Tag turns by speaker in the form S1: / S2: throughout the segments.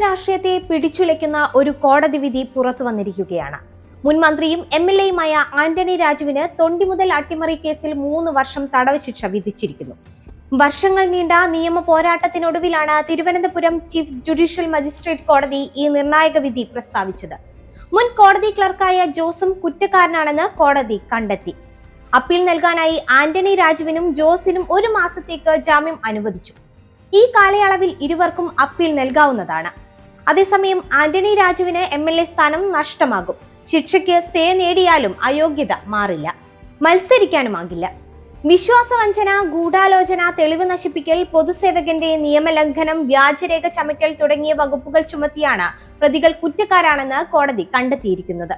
S1: രാഷ്ട്രീയത്തെ പിടിച്ചുലയ്ക്കുന്ന ഒരു കോടതി വിധി പുറത്തു വന്നിരിക്കുകയാണ്. മുൻ മന്ത്രിയും MLA-യുമായ ആന്റണി രാജുവിന് തൊണ്ടി മുതൽ അട്ടിമറി കേസിൽ 3 വർഷം തടവ് ശിക്ഷ വിധിച്ചിരിക്കുന്നു. വർഷങ്ങൾ നീണ്ട നിയമ പോരാട്ടത്തിനൊടുവിലാണ് തിരുവനന്തപുരം ചീഫ് ജുഡീഷ്യൽ മജിസ്ട്രേറ്റ് കോടതി ഈ നിർണായക വിധി പ്രസ്താവിച്ചത്. മുൻ കോടതി ക്ലർക്കായ ജോസും കുറ്റക്കാരനാണെന്ന് കോടതി കണ്ടെത്തി. അപ്പീൽ നൽകാനായി ആന്റണി രാജുവിനും ജോസിനും 1 മാസത്തേക്ക് ജാമ്യം അനുവദിച്ചു. ഈ കാലയളവിൽ ഇരുവർക്കും അപ്പീൽ നൽകാവുന്നതാണ്. അതേസമയം ആന്റണി രാജുവിന് MLA സ്ഥാനം നഷ്ടമാകും. ശിക്ഷയ്ക്ക് സ്റ്റേ നേടിയാലും അയോഗ്യത മാറില്ല, മത്സരിക്കാനുമാകില്ല. വിശ്വാസവഞ്ചന, ഗൂഢാലോചന, തെളിവ് നശിപ്പിക്കൽ, പൊതുസേവകന്റെ നിയമലംഘനം, വ്യാജരേഖ ചമയ്ക്കൽ തുടങ്ങിയ വകുപ്പുകൾ ചുമത്തിയാണ് പ്രതികൾ കുറ്റക്കാരാണെന്ന് കോടതി കണ്ടെത്തിയിരിക്കുന്നത്.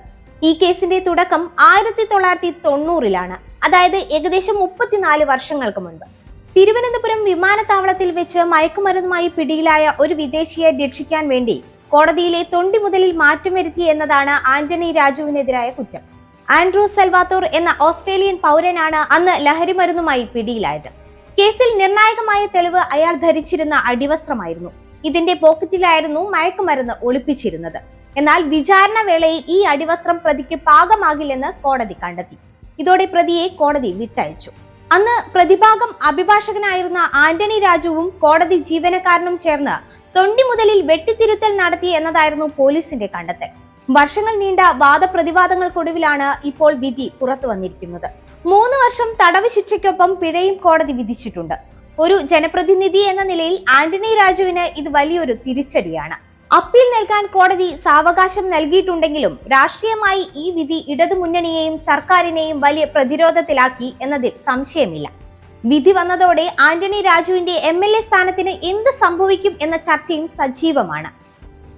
S1: ഈ കേസിന്റെ തുടക്കം 1990-ലാണ്, അതായത് ഏകദേശം 34 വർഷങ്ങൾക്ക് മുൻപ്. തിരുവനന്തപുരം വിമാനത്താവളത്തിൽ വെച്ച് മയക്കുമരുന്നുമായി പിടിയിലായ ഒരു വിദേശിയെ രക്ഷിക്കാൻ വേണ്ടി കോടതിയിലെ തൊണ്ടി മുതലിൽ മാറ്റം വരുത്തി എന്നതാണ് ആന്റണി രാജുവിനെതിരായ കുറ്റം. ആൻഡ്രൂ സെൽവാത്തോർ എന്ന ഓസ്ട്രേലിയൻ പൗരനാണ് അന്ന് ലഹരിമരുന്നുമായി പിടിയിലായത്. കേസിൽ നിർണായകമായ തെളിവ് അയാൾ ധരിച്ചിരുന്ന അടിവസ്ത്രമായിരുന്നു. ഇതിന്റെ പോക്കറ്റിലായിരുന്നു മയക്കുമരുന്ന് ഒളിപ്പിച്ചിരുന്നത്. എന്നാൽ വിചാരണ വേളയിൽ ഈ അടിവസ്ത്രം പ്രതിക്ക് പാകമാകില്ലെന്ന് കോടതി കണ്ടെത്തി. ഇതോടെ പ്രതിയെ കോടതി വിട്ടയച്ചു. അന്ന് പ്രതിഭാഗം അഭിഭാഷകനായിരുന്ന ആന്റണി രാജുവും കോടതി ജീവനക്കാരനും ചേർന്ന് തൊണ്ടി മുതലിൽ വെട്ടിത്തിരുത്തൽ നടത്തി എന്നതായിരുന്നു പോലീസിന്റെ കണ്ടെത്തൽ. വർഷങ്ങൾ നീണ്ട വാദപ്രതിവാദങ്ങൾക്കൊടുവിലാണ് ഇപ്പോൾ വിധി പുറത്തു വന്നിരിക്കുന്നത്. 3 വർഷം തടവ് ശിക്ഷയ്ക്കൊപ്പം പിഴയും കോടതി വിധിച്ചിട്ടുണ്ട്. ഒരു ജനപ്രതിനിധി എന്ന നിലയിൽ ആന്റണി രാജുവിന് ഇത് വലിയൊരു തിരിച്ചടിയാണ്. അപ്പീൽ നൽകാൻ കോടതി സാവകാശം നൽകിയിട്ടുണ്ടെങ്കിലും രാഷ്ട്രീയമായി ഈ വിധി ഇടതുമുന്നണിയെയും സർക്കാരിനെയും വലിയ പ്രതിരോധത്തിലാക്കി എന്നതിൽ സംശയമില്ല. വിധി വന്നതോടെ ആന്റണി രാജുവിന്റെ MLA സ്ഥാനത്തിന് എന്ത് സംഭവിക്കും എന്ന ചർച്ചയും സജീവമാണ്.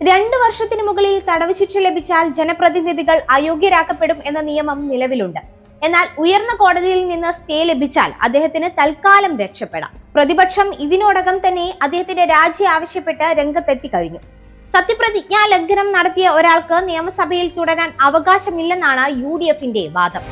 S1: 2 വർഷത്തിന് മുകളിൽ തടവ് ശിക്ഷ ലഭിച്ചാൽ ജനപ്രതിനിധികൾ അയോഗ്യരാക്കപ്പെടും എന്ന നിയമം നിലവിലുണ്ട്. എന്നാൽ ഉയർന്ന കോടതിയിൽ നിന്ന് സ്റ്റേ ലഭിച്ചാൽ അദ്ദേഹത്തിന് തൽക്കാലം രക്ഷപ്പെടാം. പ്രതിപക്ഷം ഇതിനോടകം തന്നെ അദ്ദേഹത്തിന്റെ രാജി ആവശ്യപ്പെട്ട് രംഗത്തെത്തി കഴിഞ്ഞു. സത്യപ്രതിജ്ഞാ ലംഘനം നടത്തിയ ഒരാൾക്ക് നിയമസഭയിൽ തുടരാൻ അവകാശമില്ലെന്നാണ് UDF-ന്റെ വാദം.